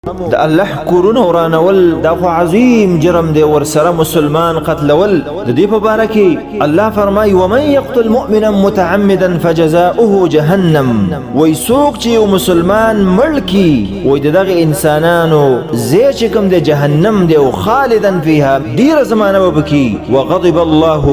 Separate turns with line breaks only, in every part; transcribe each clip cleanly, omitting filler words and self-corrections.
د الله کورونه ورانول دا خو عظیم جرم دی، ورسره مسلمان قتلول. د دې په باره کې الله فرمایي ومن یقتل مؤمنا متعمدا فجزاؤه جهنم. وای څوک چې یو مسلمان مړ کی وای دغه انسانانو زی چې کوم دی جهنم دی او خالدا فيها ډیره زمانه به پکې. وغضب الله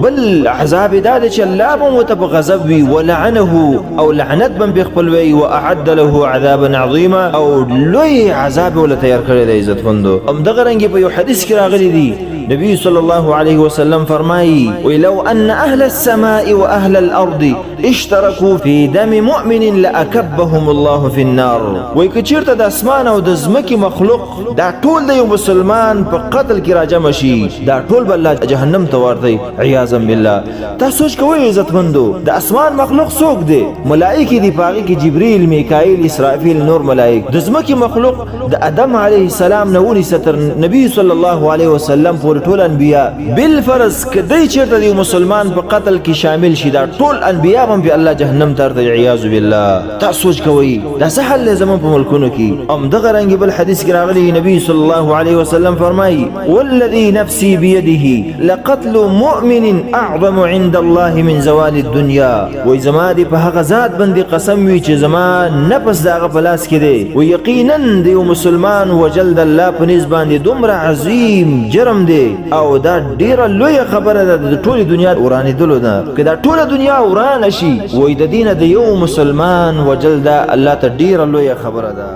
بل عذاب دا دی چې الله به ورته په غضب وي، ولعنه او لعنت به پرې خپل وي، واعد له عذابا عظیما او لوی عذاب ولا تیار کړی دی عزتمندو. همدغه رنګې په یو حدیث کې راغلی دی نبی صلی الله علیه وسلم فرمایي ولو ان اهل السماء واهل الارض اشتركوا في دم مؤمن لاكبهم الله في النار. وای که چیرته د اسمان او د ځمکې مخلوق دا ټول د یو مسلمان په قتل کې راجمع شي دا ټول به الله جهنم ته ورځي عیاذا بالله. تاسو سوچ کوئ عزتمندو د اسمان مخلوق څوک دی؟ ملائکه دی، پاغي کې جبرئیل، میکائیل، اسرافیل، نور ملائک. د ځمکې مخلوق د ادم علیه السلام نه ونیسه تر نبی صلی الله علیه وسلم پورې ټول انبیاء بالفرض کدی چیرته دی مسلمان په قتل کې شامل شي دا ټول انبیاء هم په الله جهنم ته ورځي عیاذ بالله. تاسو سوچ کوئ دا سهل زمون په ملکونو کې. ام دغه رنګ بل حدیث کې راغلی نبی صلی الله علیه وسلم فرمایي والذي نفسي بيده لقتل مؤمن اعظم عند الله من زوال الدنيا. وای زما دی په هغه ذات باندې قسم وی چې زما نفس داغه په لاس کې دی و یقینا دی مسلمان وجل د الله په نسبت باندې دومره عظیم جرم دی او دا ډیره لوی خبره ده د ټوله دنیا ورانېدلو ده. که دا ټوله دنیا ورانه شي وای د دینه د یو مسلمان وجل ده الله ته ډیره لوی خبره ده.